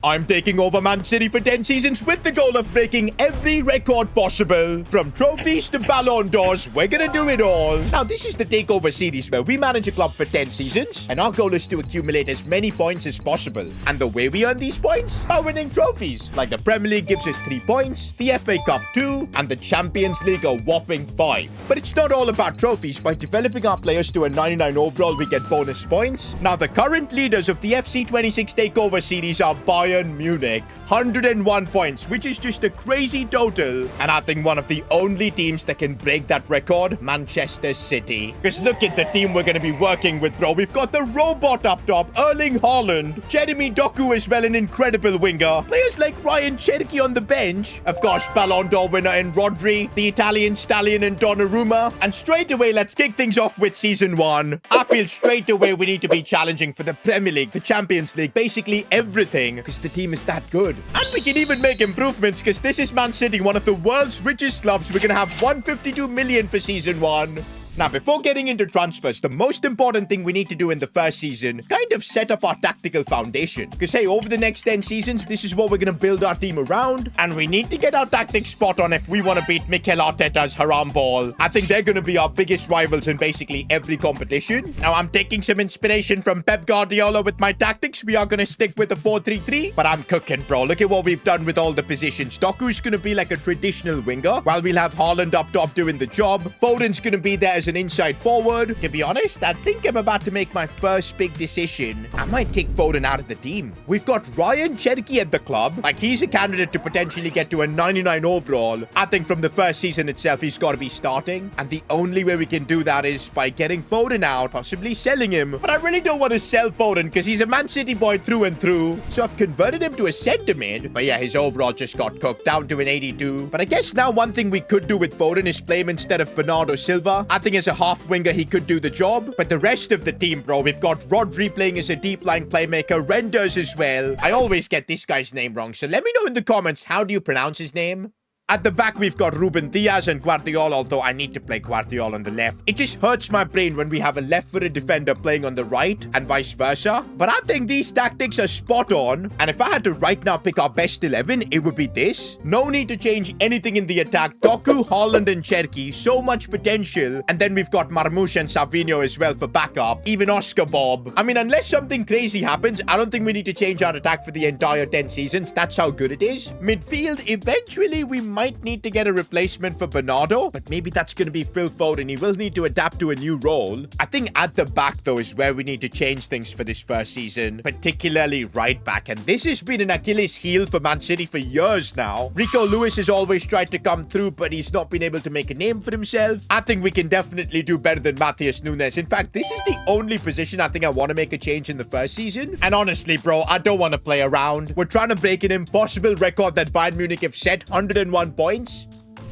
I'm taking over Man City for 10 seasons with the goal of breaking every record possible. From trophies to Balon d'Ors, we're gonna do it all. Now, this is the Takeover series where we manage a club for 10 seasons, and our goal is to accumulate as many points as possible. And the way we earn these points? By winning trophies. Like the Premier League gives us 3 points, the FA Cup 2, and the Champions League a whopping 5. But it's not all about trophies. By developing our players to a 99 overall, we get bonus points. Now, the current leaders of the FC26 Takeover series are Bayern Munich, 101 points, which is just a crazy total. And I think one of the only teams that can break that record, Manchester City. Because look at the team we're going to be working with, bro. We've got the robot up top, Haaland, Jeremy Doku as well, an incredible winger. Players like Ryan Cherky on the bench. Of course, Balon d'Or winner in Rodri, the Italian stallion in Donnarumma. And straight away, let's kick things off with Season 1. I feel straight away we need to be challenging for the Premier League, the Champions League, basically everything, because the team is that good. And we can even make improvements, because this is Man City, one of the world's richest clubs. We're going to have 152 million for Season 1. Now, before getting into transfers, the most important thing we need to do in the first season, kind of set up our tactical foundation. Because, hey, over the next 10 seasons, this is what we're going to build our team around. And we need to get our tactics spot on if we want to beat Mikel Arteta's haram ball. I think they're going to be our biggest rivals in basically every competition. Now, I'm taking some inspiration from Pep Guardiola with my tactics. We are going to stick with the 4-3-3. But I'm cooking, bro. Look at what we've done with all the positions. Doku's going to be like a traditional winger, while we'll have Haaland up top doing the job. Foden's going to be there as an inside forward. To be honest, I think I'm about to make my first big decision. I might kick Foden out of the team. We've got Ryan Cherky at the club. Like, he's a candidate to potentially get to a 99 overall. I think from the first season itself, he's got to be starting. And the only way we can do that is by getting Foden out, possibly selling him. But I really don't want to sell Foden because he's a Man City boy through and through. So I've converted him to a centre mid. But yeah, his overall just got cooked down to an 82. But I guess now one thing we could do with Foden is play him instead of Bernardo Silva. I think as a half winger, he could do the job. But the rest of the team, bro, we've got Rodri playing as a deep line playmaker, Renders as well. I always get this guy's name wrong, so let me know in the comments, how do you pronounce his name? At the back, we've got Ruben Diaz and Guardiola, although I need to play Guardiola on the left. It just hurts my brain when we have a left-footed defender playing on the right and vice versa. But I think these tactics are spot on. And if I had to right now pick our best 11, it would be this. No need to change anything in the attack. Doku, Haaland, and Cherky. So much potential. And then we've got Marmoush and Savinho as well for backup. Even Oscar Bob. I mean, unless something crazy happens, I don't think we need to change our attack for the entire 10 seasons. That's how good it is. Midfield, eventually we might need to get a replacement for Bernardo, but maybe that's going to be Phil Foden. He will need to adapt to a new role. I think at the back, though, is where we need to change things for this first season, particularly right back. And this has been an Achilles heel for Man City for years now. Rico Lewis has always tried to come through, but he's not been able to make a name for himself. I think we can definitely do better than Matheus Nunes. In fact, this is the only position I think I want to make a change in the first season. And honestly, bro, I don't want to play around. We're trying to break an impossible record that Bayern Munich have set, 101 points.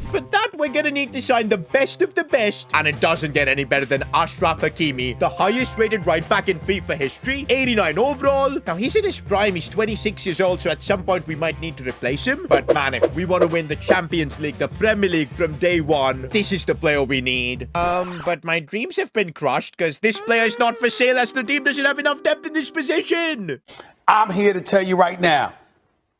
For that, we're gonna need to sign the best of the best, and it doesn't get any better than Achraf Hakimi, the highest rated right back in FIFA history, 89 overall. Now, he's in his prime, he's 26 years old, so at some point we might need to replace him. But man, if we want to win the Champions League, the Premier League from day one, this is the player we need. But my dreams have been crushed because this player is not for sale, as the team doesn't have enough depth in this position. I'm here to tell you right now,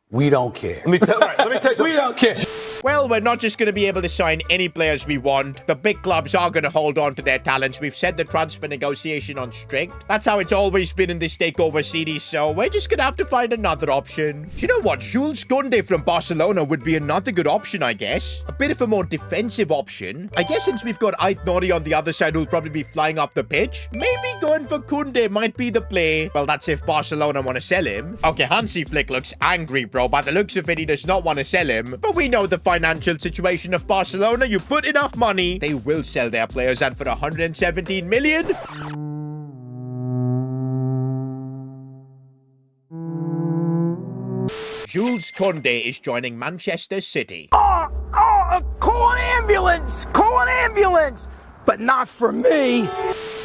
we don't care. Let me tell you something. We don't care. Well, we're not just going to be able to sign any players we want. The big clubs are going to hold on to their talents. We've set the transfer negotiation on strict. That's how it's always been in this Takeover series, so we're just going to have to find another option. Do you know what? Jules Koundé from Barcelona would be another good option, I guess. A bit of a more defensive option. I guess since we've got Ait Nouri on the other side who'll probably be flying up the pitch, maybe going for Koundé might be the play. Well, that's if Barcelona want to sell him. Okay, Hansi Flick looks angry, bro. By the looks of it, he does not want to sell him. But we know the financial situation of Barcelona. You put enough money, they will sell their players, and for 117 million. Jules Koundé is joining Manchester City. Call an ambulance! Call an ambulance! But not for me!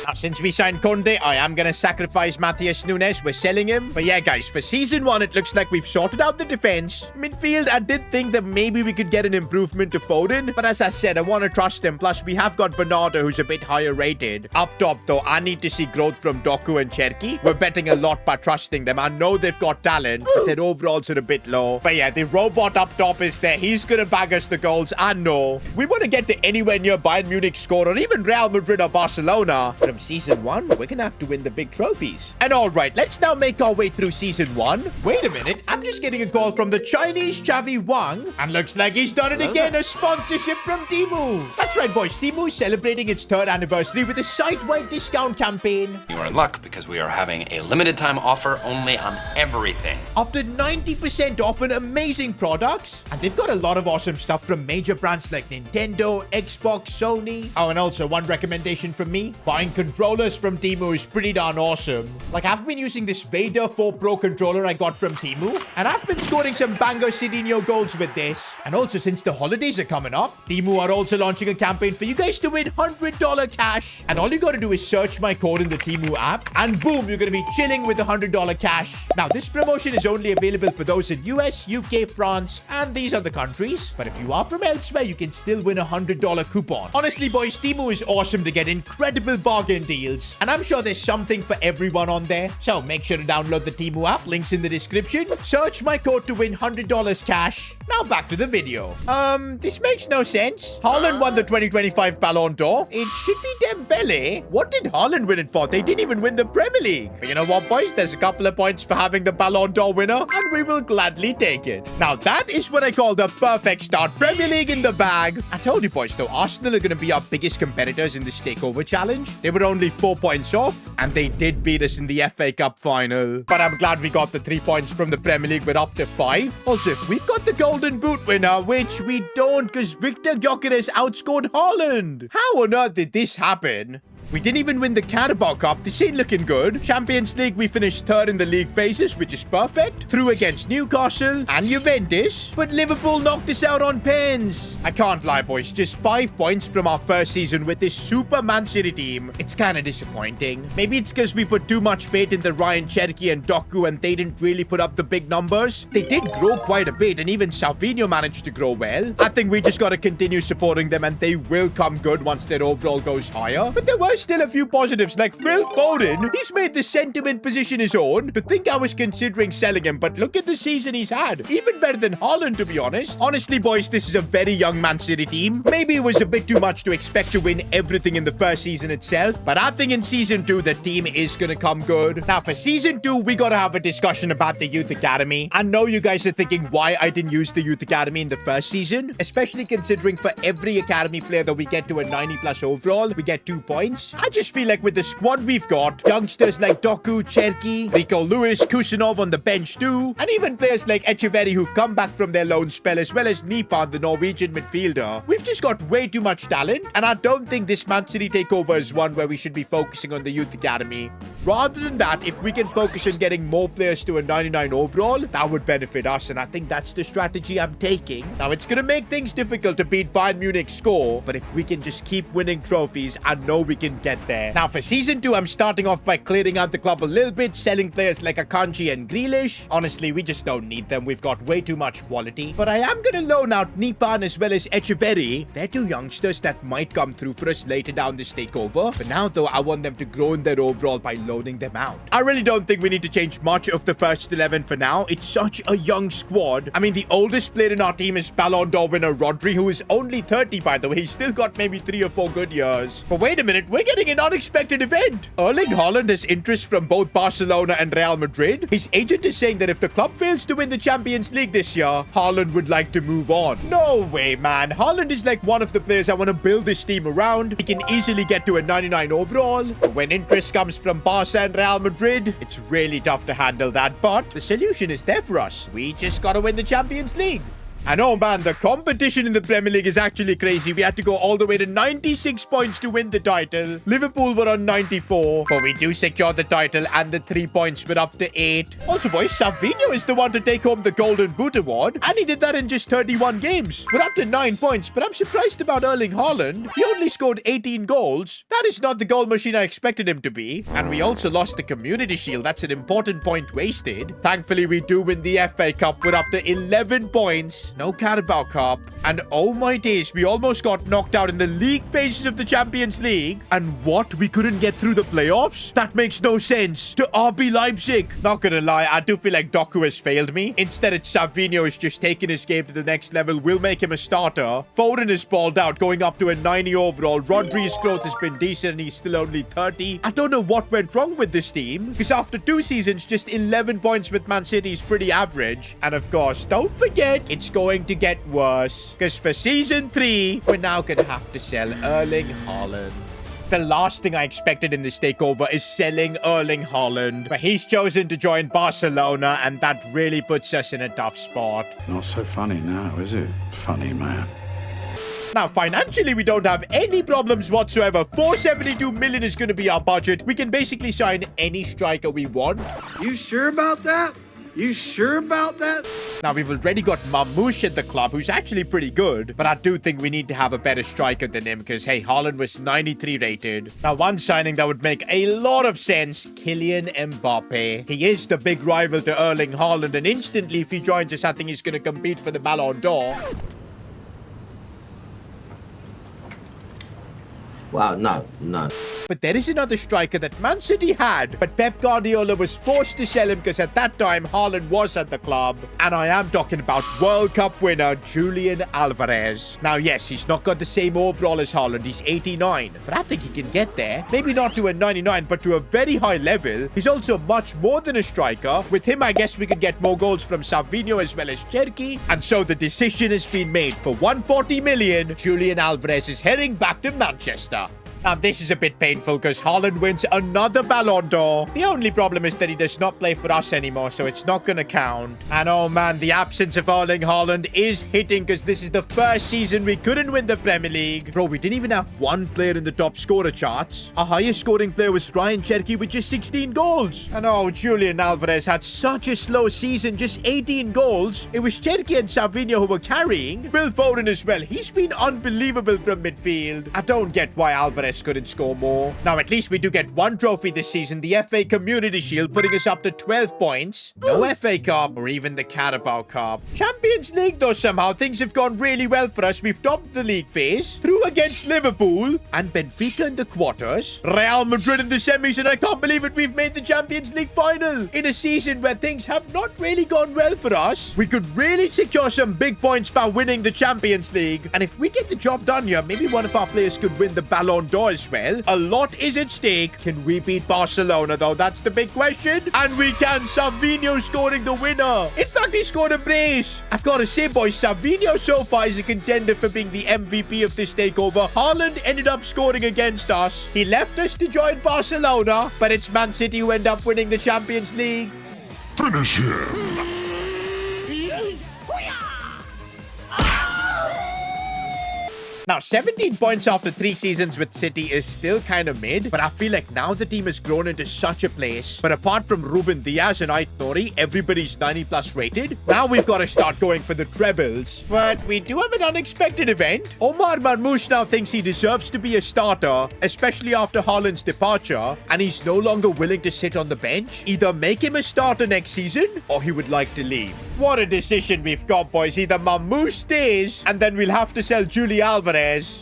Now, since we signed Conde, I am going to sacrifice Matthias Nunes. We're selling him. But yeah, guys, for season 1, it looks like we've sorted out the defense. Midfield, I did think that maybe we could get an improvement to Foden. But as I said, I want to trust him. Plus, we have got Bernardo, who's a bit higher rated. Up top, though, I need to see growth from Doku and Cherki. We're betting a lot by trusting them. I know they've got talent, but their overalls are a bit low. But yeah, the robot up top is there. He's going to bag us the goals. I know. If we want to get to anywhere near Bayern Munich score or even Real Madrid or Barcelona from season 1, we're going to have to win the big trophies. And all right, let's now make our way through season 1. Wait a minute. I'm just getting a call from the Chinese Chavi Wang. And looks like he's done it again. A sponsorship from Temu. That's right, boys. Temu is celebrating its 3rd anniversary with a site-wide discount campaign. You are in luck because we are having a limited time offer only on everything. Up to 90% off on amazing products. And they've got a lot of awesome stuff from major brands like Nintendo, Xbox, Sony. Oh, and also one recommendation from me. Buying controllers from Temu is pretty darn awesome. Like, I've been using this Vader 4 Pro controller I got from Temu. And I've been scoring some banger Sidinho goals with this. And also, since the holidays are coming up, Temu are also launching a campaign for you guys to win $100 cash. And all you gotta do is search my code in the Temu app. And boom, you're gonna be chilling with $100 cash. Now, this promotion is only available for those in US, UK, France, and these other countries. But if you are from elsewhere, you can still win a $100 coupon. Honestly, boys, Temu is awesome to get incredible bargain deals. And I'm sure there's something for everyone on there. So make sure to download the Temu app. Links in the description. Search my code to win $100 cash. Now back to the video. This makes no sense. Haaland won the 2025 Balon d'Or. It should be Dembele. What did Haaland win it for? They didn't even win the Premier League. But you know what, boys? There's a couple of points for having the Balon d'Or winner, and we will gladly take it. Now, that is what I call the perfect start. Premier League in the bag. I told you, boys, though, Arsenal are going to be our biggest competitors in this Takeover challenge. They were only 4 points off, and they did beat us in the FA Cup final. But I'm glad we got the 3 points from the Premier League. We're up to 5. Also, if we've got the Golden Boot winner, which we don't because Victor Gyökeres outscored Haaland. How on earth did this happen? We didn't even win the Carabao Cup. This ain't looking good. Champions League, we finished 3rd in the league phases, which is perfect. Through against Newcastle and Juventus. But Liverpool knocked us out on pens. I can't lie, boys. Just 5 points from our first season with this super Man City team. It's kind of disappointing. Maybe it's because we put too much faith in the Ryan Cherki and Doku and they didn't really put up the big numbers. They did grow quite a bit and even Salvinho managed to grow well. I think we just got to continue supporting them and they will come good once their overall goes higher. But there were still a few positives like Phil Foden. He's made the sentiment position his own. To think I was considering selling him, but look at the season he's had. Even better than Haaland, to be honest. Honestly, boys, this is a very young Man City team. Maybe it was a bit too much to expect to win everything in the first season itself, but I think in season 2, the team is gonna come good. Now, for season 2, we gotta have a discussion about the Youth Academy. I know you guys are thinking why I didn't use the Youth Academy in the first season, especially considering for every Academy player that we get to a 90+ overall, we get 2 points. I just feel like with the squad we've got, youngsters like Doku, Cherki, Rico Lewis, Kusanov on the bench too, and even players like Echeverry who've come back from their loan spell, as well as Nipan, the Norwegian midfielder. We've just got way too much talent, and I don't think this Man City takeover is one where we should be focusing on the Youth Academy. Rather than that, if we can focus on getting more players to a 99 overall, that would benefit us, and I think that's the strategy I'm taking. Now, it's gonna make things difficult to beat Bayern Munich's score, but if we can just keep winning trophies, I know we can get there. Now, for season 2, I'm starting off by clearing out the club a little bit, selling players like Akanji and Grealish. Honestly, we just don't need them. We've got way too much quality. But I am going to loan out Nipan as well as Echeverry. They're 2 youngsters that might come through for us later down this takeover. For now, though, I want them to grow in their overall by loaning them out. I really don't think we need to change much of the first 11 for now. It's such a young squad. I mean, the oldest player in our team is Balon d'Or winner Rodri, who is only 30, by the way. He's still got maybe 3 or 4 good years. But wait a minute, we're getting an unexpected event. Erling Haaland has interest from both Barcelona and Real Madrid. His agent is saying that if the club fails to win the Champions League this year, Haaland would like to move on. No way, man. Haaland is like one of the players I want to build this team around. He can easily get to a 99 overall. But when interest comes from Barca and Real Madrid, it's really tough to handle that. But the solution is there for us. We just gotta win the Champions League. And oh man, the competition in the Premier League is actually crazy. We had to go all the way to 96 points to win the title. Liverpool were on 94, but we do secure the title and the 3 points. We're up to 8. Also, boys, Savinho is the one to take home the Golden Boot Award, and he did that in just 31 games. We're up to 9 points, but I'm surprised about Erling Haaland. He only scored 18 goals. That is not the goal machine I expected him to be. And we also lost the Community Shield. That's an important point wasted. Thankfully, we do win the FA Cup. We're up to 11 points. No Carabao Cup. And oh my days, we almost got knocked out in the league phases of the Champions League. And what? We couldn't get through the playoffs? That makes no sense. To RB Leipzig. Not gonna lie, I do feel like Doku has failed me. Instead, it's Savinho who's just taken his game to the next level. We'll make him a starter. Foden is balled out, going up to a 90 overall. Rodri's growth has been decent and he's still only 30. I don't know what went wrong with this team, because after 2 seasons, just 11 points with Man City is pretty average. And of course, don't forget, it's going to get worse, because for season 3, we're now gonna have to sell Erling Haaland. The last thing I expected in this takeover is selling Erling Haaland, but he's chosen to join Barcelona, and that really puts us in a tough spot. Not so funny now, is it? Funny man. Now, financially, we don't have any problems whatsoever. 472 million is going to be our budget. We can basically sign any striker we want. You sure about that? You sure about that? Now, we've already got Mamouche at the club, who's actually pretty good. But I do think we need to have a better striker than him, because, hey, Haaland was 93 rated. Now, one signing that would make a lot of sense, Kylian Mbappe. He is the big rival to Erling Haaland, and instantly, if he joins us, I think he's going to compete for the Balon d'Or. Wow, no. But there is another striker that Man City had, but Pep Guardiola was forced to sell him because at that time, Haaland was at the club. And I am talking about World Cup winner Julian Alvarez. Now, yes, he's not got the same overall as Haaland. He's 89, but I think he can get there. Maybe not to a 99, but to a very high level. He's also much more than a striker. With him, I guess we could get more goals from Savinho as well as Cherki. And so the decision has been made. For 140 million, Julian Alvarez is heading back to Manchester. Now, this is a bit painful because Haaland wins another Balon d'Or. The only problem is that he does not play for us anymore, so it's not going to count. And oh man, the absence of Erling Haaland is hitting because this is the first season we couldn't win the Premier League. Bro, we didn't even have one player in the top scorer charts. Our highest scoring player was Ryan Cherki with just 16 goals. And oh, Julian Alvarez had such a slow season, just 18 goals. It was Cherki and Savinho who were carrying. Will Foden as well. He's been unbelievable from midfield. I don't get why Alvarez couldn't score more. Now, at least we do get one trophy this season, the FA Community Shield, putting us up to 12 points. No FA Cup or even the Carabao Cup. Champions League, though, somehow things have gone really well for us. We've topped the league phase, through against Liverpool and Benfica in the quarters, Real Madrid in the semis, and I can't believe it, we've made the Champions League final. In a season where things have not really gone well for us, we could really secure some big points by winning the Champions League. And if we get the job done here, maybe one of our players could win the Balon d'Or as well. A lot is at stake. Can we beat Barcelona, though? That's the big question. And we can. Savinho scoring the winner. In fact, he scored a brace. I've got to say, boys, Savinho so far is a contender for being the MVP of this takeover. Haaland ended up scoring against us. He left us to join Barcelona, but it's Man City who end up winning the Champions League. Finish him! Now, 17 points after 3 seasons with City is still kind of mid, but I feel like now the team has grown into such a place. But apart from Ruben Diaz and Aït-Nouri, everybody's 90 plus rated. Now we've got to start going for the trebles. But we do have an unexpected event. Omar Marmoush now thinks he deserves to be a starter, especially after Haaland's departure, and he's no longer willing to sit on the bench. Either make him a starter next season, or he would like to leave. What a decision we've got, boys. Either Marmoush stays, and then we'll have to sell Julie Alvarez,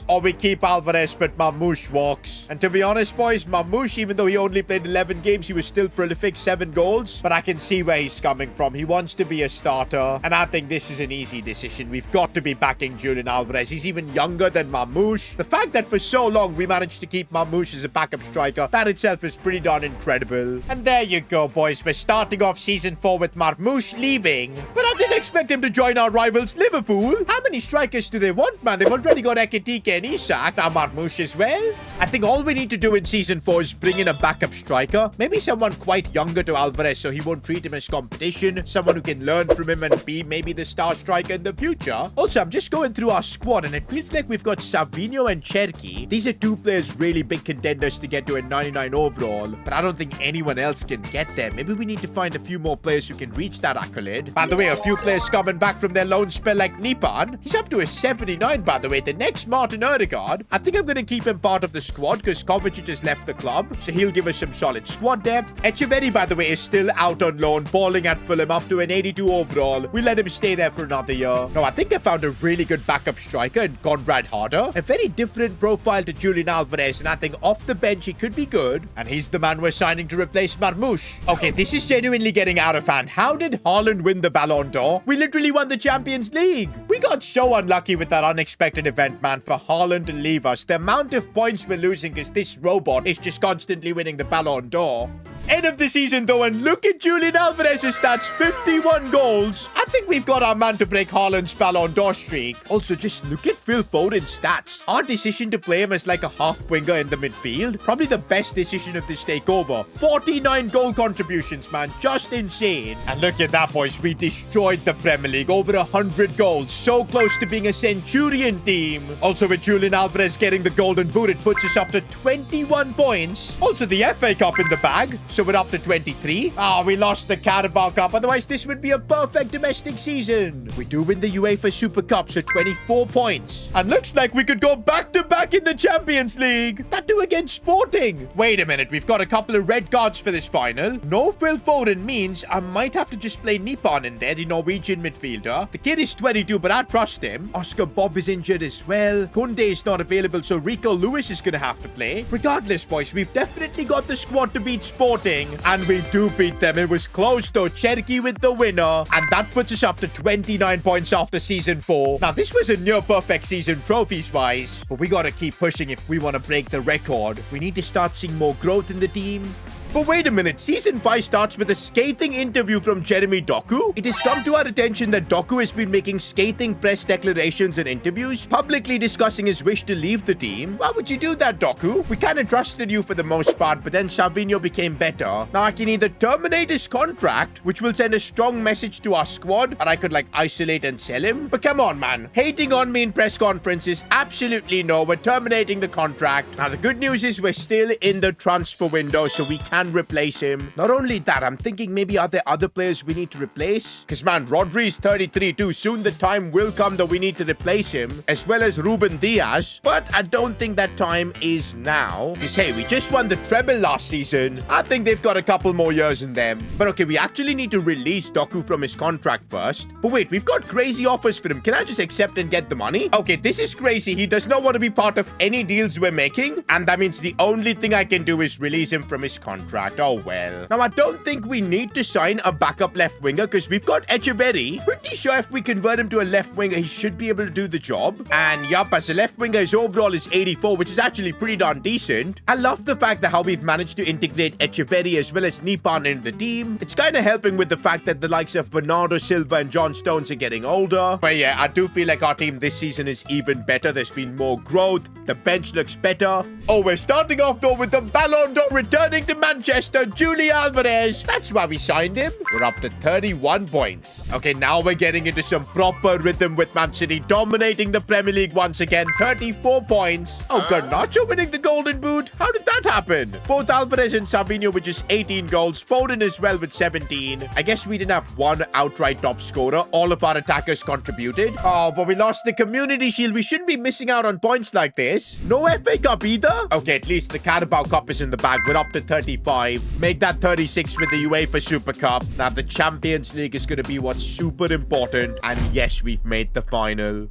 or we keep Alvarez but Marmoush walks. And to be honest, boys, Marmoush, even though he only played 11 games, he was still prolific, 7 goals. But I can see where he's coming from. He wants to be a starter, and I think this is an easy decision. We've got to be backing Julian Alvarez. He's even younger than Marmoush. The fact that for so long we managed to keep Marmoush as a backup striker, that itself is pretty darn incredible. And there you go, boys. We're starting off season 4 with Marmoush leaving, But I didn't expect him to join our rivals Liverpool. How many strikers do they want, man? They've already got Ekitike and Isak. Now Marmoush as well. I think all we need to do in Season 4 is bring in a backup striker. Maybe someone quite younger to Alvarez so he won't treat him as competition. Someone who can learn from him and be maybe the star striker in the future. Also, I'm just going through our squad and it feels like we've got Savinho and Cherki. These are two players really big contenders to get to a 99 overall. But I don't think anyone else can get there. Maybe we need to find a few more players who can reach that accolade. By the way, a few players coming back from their loan spell like Nipan. He's up to a 79, by the way. The next Martin Odegaard. I think I'm going to keep him part of the squad because Kovacic has left the club. So he'll give us some solid squad depth. Echeverri, by the way, is still out on loan, balling at Fulham up to an 82 overall. We let him stay there for another year. No, I think I found a really good backup striker in Conrad Harder. A very different profile to Julian Alvarez, and I think off the bench he could be good. And he's the man we're signing to replace Marmoush. Okay, this is genuinely getting out of hand. How did Haaland win the Balon d'Or? We literally won the Champions League. We got so unlucky with that unexpected event, man, for Haaland to leave us. The amount of points we're losing because this robot is just constantly winning the Balon d'Or. End of the season though, and look at Julian Alvarez's stats, 51 goals. I think we've got our man to break Haaland's Balon d'Or streak. Also, just look at Phil Foden's stats. Our decision to play him as like a half winger in the midfield, probably the best decision of this takeover. 49 goal contributions, man, just insane. And look at that, boys, we destroyed the Premier League, over 100 goals, so close to being a Centurion team. Also, with Julian Alvarez getting the golden boot, it puts us up to 21 points. Also, the FA Cup in the bag, so we're up to 23. We lost the Carabao Cup. Otherwise, this would be a perfect domestic season. We do win the UEFA Super Cup, so 24 points. And looks like we could go back-to-back in the Champions League. That too against Sporting. Wait a minute, we've got a couple of red cards for this final. No Phil Foden means I might have to just play Nipan in there, the Norwegian midfielder. The kid is 22, but I trust him. Oscar Bob is injured as well. Kunde is not available, so Rico Lewis is going to have to play. Regardless, boys, we've definitely got the squad to beat Sporting. And we do beat them. It was close though. Cherki with the winner. And that puts us up to 29 points after Season 4. Now, this was a near-perfect season trophies-wise. But we gotta keep pushing if we want to break the record. We need to start seeing more growth in the team. But wait a minute, Season 5 starts with a scathing interview from Jeremy Doku. It has come to our attention that Doku has been making scathing press declarations and interviews, publicly discussing his wish to leave the team. Why would you do that, Doku? We kind of trusted you for the most part, but then Savinho became better. Now I can either terminate his contract, which will send a strong message to our squad, or I could like isolate and sell him. But come on, man. Hating on me in press conferences? Absolutely no. We're terminating the contract. Now the good news is we're still in the transfer window, so we can replace him. Not only that, I'm thinking maybe are there other players we need to replace? Because man, Rodri's 33 too. Soon the time will come that we need to replace him, as well as Ruben Diaz. But I don't think that time is now. Because hey, we just won the treble last season. I think they've got a couple more years in them. But okay, we actually need to release Doku from his contract first. But wait, we've got crazy offers for him. Can I just accept and get the money? Okay, this is crazy. He does not want to be part of any deals we're making. And that means the only thing I can do is release him from his contract. Oh well. Now I don't think we need to sign a backup left winger because we've got Echeverri. Pretty sure if we convert him to a left winger, he should be able to do the job. And yup, as a left winger, his overall is 84, which is actually pretty darn decent. I love the fact that how we've managed to integrate Echeverri as well as Nipan into the team. It's kind of helping with the fact that the likes of Bernardo Silva and John Stones are getting older. But yeah, I do feel like our team this season is even better. There's been more growth. The bench looks better. Oh, we're starting off though with the Balon d'Or returning to Manchester, Julian Alvarez. That's why we signed him. We're up to 31 points. Okay, now we're getting into some proper rhythm with Man City dominating the Premier League once again. 34 points. Oh, Garnacho winning the golden boot. How did that happen? Both Alvarez and Savinho with just 18 goals. Foden as well with 17. I guess we didn't have one outright top scorer. All of our attackers contributed. Oh, but we lost the Community Shield. We shouldn't be missing out on points like this. No FA Cup either. Okay, at least the Carabao Cup is in the bag. We're up to 35. Make that 36 with the UEFA Super Cup. Now, the Champions League is going to be what's super important. And yes, we've made the final.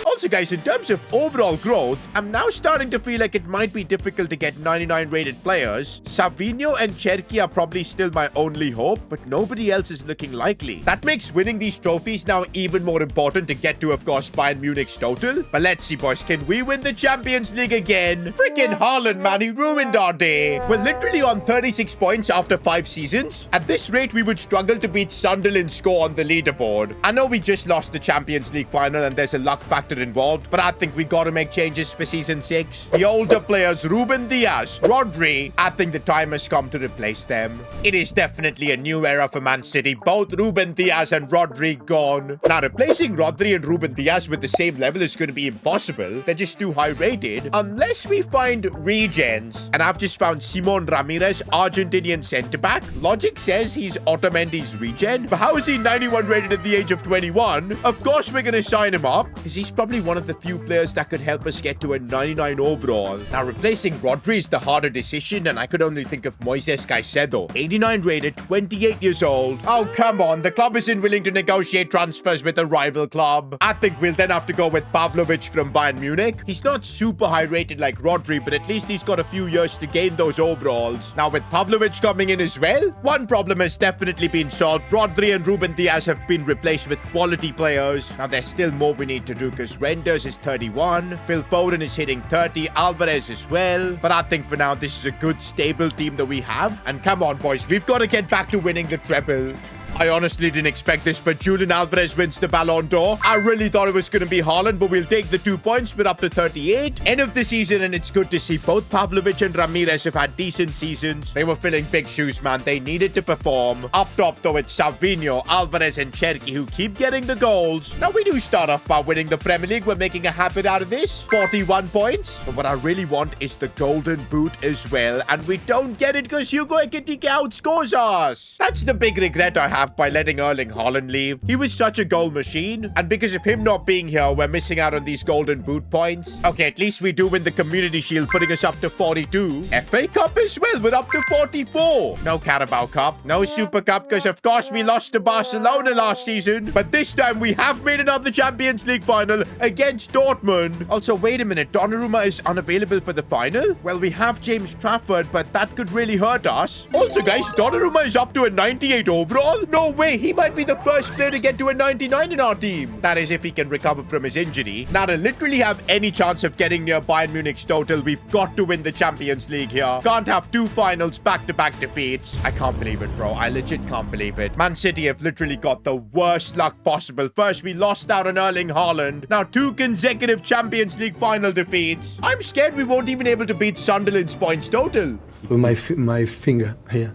Also, Also, guys, in terms of overall growth, I'm now starting to feel like it might be difficult to get 99 rated players. Savinho and Cherki are probably still my only hope, but nobody else is looking likely. That makes winning these trophies now even more important to get to, of course, Bayern Munich's total. But let's see, boys. Can we win the Champions League again? Freaking Haaland, man. He ruined our day. We're literally on 36 points after 5 seasons. At this rate, we would struggle to beat Sunderland's score on the leaderboard. I know we just lost the Champions League final and there's a luck factor involved, but I think we gotta make changes for season 6. The older players, Ruben Dias, Rodri, I think the time has come to replace them. It is definitely a new era for Man City. Both Ruben Dias and Rodri gone. Now, replacing Rodri and Ruben Dias with the same level is going to be impossible. They're just too high rated. Unless we find regens. And I've just found Simon Ramirez, Argentinian centre-back. Logic says he's Otamendi's regen. But how is he 91 rated at the age of 21? Of course we're going to sign him up, because he's probably one of the few players that could help us get to a 99 overall. Now, replacing Rodri is the harder decision, and I could only think of Moises Caicedo. 89 rated, 28 years old. Oh, come on. The club isn't willing to negotiate transfers with a rival club. I think we'll then have to go with Pavlovic from Bayern Munich. He's not super high rated like Rodri, but at least he's got a few years to gain those overalls. Now, with Pavlovic coming in as well, one problem has definitely been solved. Rodri and Ruben Dias have been replaced with quality players. Now, there's still more we need to do, because Renders is 31, Phil Foden is hitting 30, Alvarez as well. But I think for now, this is a good, stable team that we have. And come on, boys, we've got to get back to winning the treble. I honestly didn't expect this, but Julian Alvarez wins the Balon d'Or. I really thought it was going to be Haaland, but we'll take the 2 points. We're up to 38. End of the season, and it's good to see both Pavlovic and Ramirez have had decent seasons. They were filling big shoes, man. They needed to perform. Up top, though, it's Savinho, Alvarez, and Cherki who keep getting the goals. Now, we do start off by winning the Premier League. We're making a habit out of this. 41 points. But what I really want is the Golden Boot as well. And we don't get it because Hugo Ekitike outscores us. That's the big regret I have by letting Erling Haaland leave. He was such a goal machine, and because of him not being here, we're missing out on these Golden Boot points. Okay, at least we do win the Community Shield, putting us up to 42. FA Cup as well, we're up to 44. No Carabao Cup, no Super Cup, because of course we lost to Barcelona last season, but this time we have made another Champions League final against Dortmund. Also, wait a minute, Donnarumma is unavailable for the final? Well, we have James Trafford, but that could really hurt us. Also, guys, Donnarumma is up to a 98 overall? No way, he might be the first player to get to a 99 in our team. That is if he can recover from his injury. Now, to literally have any chance of getting near Bayern Munich's total, we've got to win the Champions League here. Can't have 2 finals back-to-back defeats. I can't believe it, bro. I legit can't believe it. Man City have literally got the worst luck possible. First, we lost out on Erling Haaland. Now, 2 consecutive Champions League final defeats. I'm scared we won't even able to beat Sunderland's points total. With my finger here.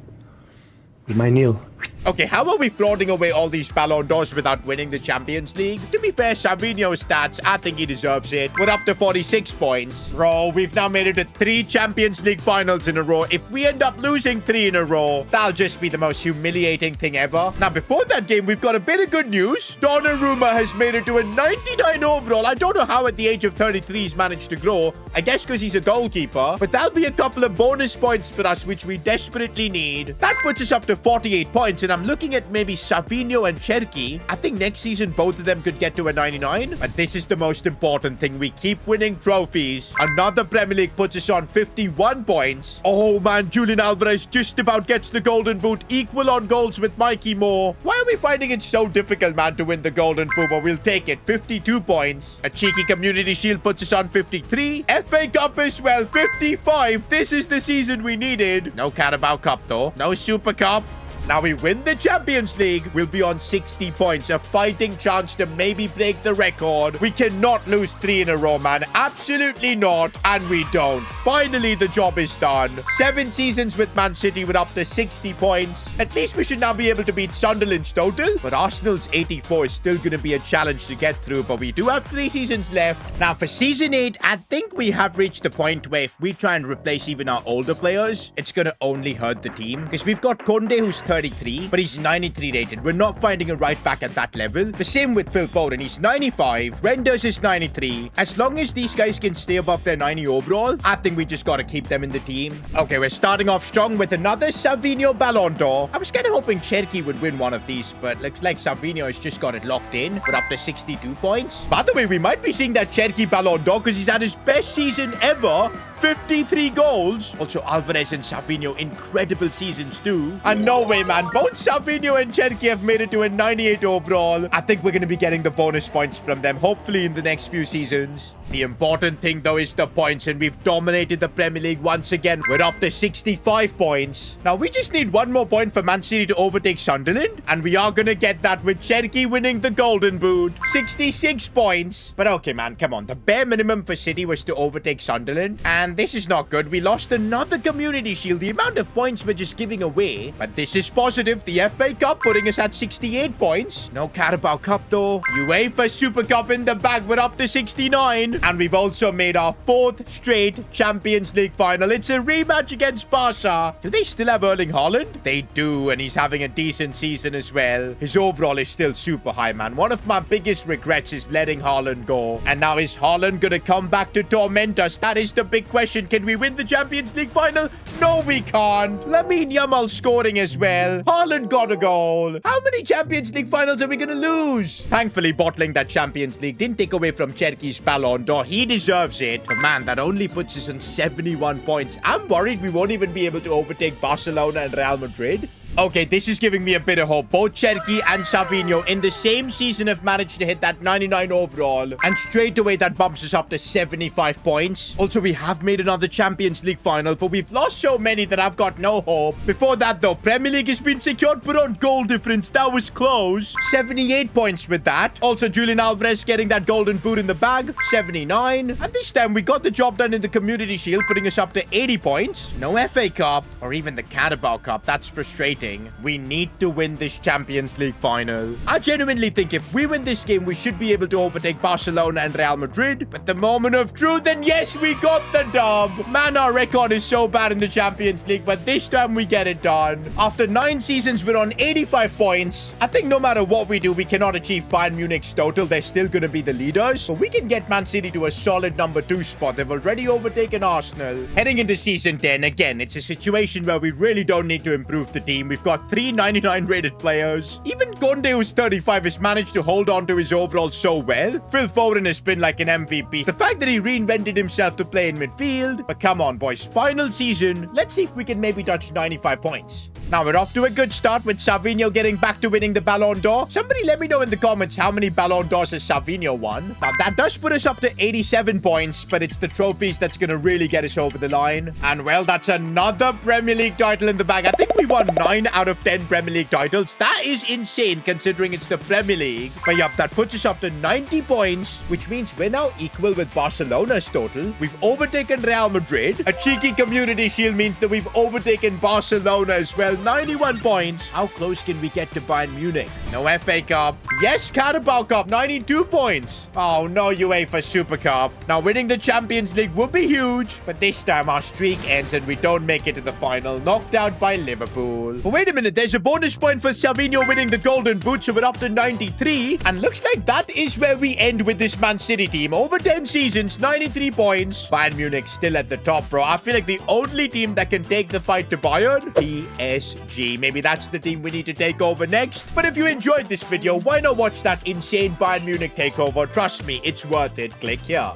With my nail. Okay, how are we frauding away all these Ballon d'Ors without winning the Champions League? To be fair, Savinho's stats, I think he deserves it. We're up to 46 points. Bro, we've now made it to 3 Champions League finals in a row. If we end up losing 3 in a row, that'll just be the most humiliating thing ever. Now, before that game, we've got a bit of good news. Donnarumma has made it to a 99 overall. I don't know how at the age of 33 he's managed to grow. I guess because he's a goalkeeper. But that'll be a couple of bonus points for us, which we desperately need. That puts us up to 48 points, and I'm looking at maybe Savinho and Cherki. I think next season both of them could get to a 99. But this is the most important thing. We keep winning trophies. Another Premier League puts us on 51 points. Oh man, Julian Alvarez just about gets the Golden Boot. Equal on goals with Mikey Moore. Why are we finding it so difficult, man, to win the Golden Boot? But we'll take it. 52 points. A cheeky Community Shield puts us on 53. FA Cup as well, 55. This is the season we needed. No Carabao Cup though. No Super Cup. Now we win the Champions League, we'll be on 60 points. A fighting chance to maybe break the record. We cannot lose 3 in a row, man. Absolutely not. And we don't. Finally, the job is done. 7 seasons with Man City, we're up to 60 points. At least we should now be able to beat Sunderland's total. But Arsenal's 84 is still going to be a challenge to get through. But we do have 3 seasons left. Now for Season 8, I think we have reached the point where if we try and replace even our older players, it's going to only hurt the team. Because we've got Konde, who's 33, but he's 93 rated. We're not finding a right back at that level. The same with Phil Foden. He's 95. Renders is 93. As long as these guys can stay above their 90 overall, I think we just got to keep them in the team. Okay, we're starting off strong with another Savinho Balon d'Or. I was kind of hoping Cherki would win one of these, but looks like Savinho has just got it locked in. We're up to 62 points. By the way, we might be seeing that Cherki Balon d'Or because he's had his best season ever. 53 goals. Also, Alvarez and Savinho, incredible seasons too. And no way, man. Both Savinho and Cherki have made it to a 98 overall. I think we're going to be getting the bonus points from them, hopefully in the next few seasons. The important thing, though, is the points, and we've dominated the Premier League once again. We're up to 65 points. Now, we just need one more point for Man City to overtake Sunderland, and we are going to get that with Cherki winning the Golden Boot. 66 points. But okay, man, come on. The bare minimum for City was to overtake Sunderland, and this is not good. We lost another Community Shield. The amount of points we're just giving away. But this is positive. The FA Cup putting us at 68 points. No Carabao Cup, though. UEFA Super Cup in the bag. We're up to 69. And we've also made our 4th straight Champions League final. It's a rematch against Barca. Do they still have Erling Haaland? They do, and he's having a decent season as well. His overall is still super high, man. One of my biggest regrets is letting Haaland go. And now is Haaland gonna come back to torment us? That is the big question. Can we win the Champions League final? No, we can't. Lamine Yamal scoring as well. Haaland got a goal. How many Champions League finals are we gonna lose? Thankfully, bottling that Champions League didn't take away from Cherki's Balon d'Or. He deserves it. But man, that only puts us on 71 points. I'm worried we won't even be able to overtake Barcelona and Real Madrid. Okay, this is giving me a bit of hope. Both Cherki and Savinho in the same season have managed to hit that 99 overall. And straight away, that bumps us up to 75 points. Also, we have made another Champions League final, but we've lost so many that I've got no hope. Before that, though, Premier League has been secured, but on goal difference, that was close. 78 points with that. Also, Julian Alvarez getting that golden boot in the bag. 79. And this time, we got the job done in the Community Shield, putting us up to 80 points. No FA Cup or even the Carabao Cup. That's frustrating. We need to win this Champions League final. I genuinely think if we win this game, we should be able to overtake Barcelona and Real Madrid. But the moment of truth, and yes, we got the dub. Man, our record is so bad in the Champions League, but this time we get it done. After 9 seasons, we're on 85 points. I think no matter what we do, we cannot achieve Bayern Munich's total. They're still going to be the leaders. But we can get Man City to a solid number 2 spot. They've already overtaken Arsenal. Heading into season 10, again, it's a situation where we really don't need to improve the team. We've got 3 99 rated players. Even Conde, who's 35, has managed to hold on to his overall so well. Phil Foden has been like an MVP. The fact that he reinvented himself to play in midfield. But come on, boys. Final season. Let's see if we can maybe touch 95 points. Now, we're off to a good start with Savinho getting back to winning the Balon d'Or. Somebody let me know in the comments how many Balon d'Ors has Savinho won. Now, that does put us up to 87 points, but it's the trophies that's going to really get us over the line. And, well, that's another Premier League title in the bag. I think we won 9 out of 10 Premier League titles. That is insane considering it's the Premier League. But, yup, that puts us up to 90 points, which means we're now equal with Barcelona's total. We've overtaken Real Madrid. A cheeky Community Shield means that we've overtaken Barcelona as well. 91 points. How close can we get to Bayern Munich? No FA Cup. Yes, Carabao Cup. 92 points. Oh, no UEFA Super Cup. Now, winning the Champions League would be huge, but this time our streak ends and we don't make it to the final. Knocked out by Liverpool. But wait a minute. There's a bonus point for Savinho winning the Golden Boot, so we're up to 93. And looks like that is where we end with this Man City team. Over 10 seasons, 93 points. Bayern Munich still at the top, bro. I feel like the only team that can take the fight to Bayern, PSG. Maybe that's the team we need to take over next. But if you enjoyed this video, why not watch that insane Bayern Munich takeover? Trust me, it's worth it. Click here.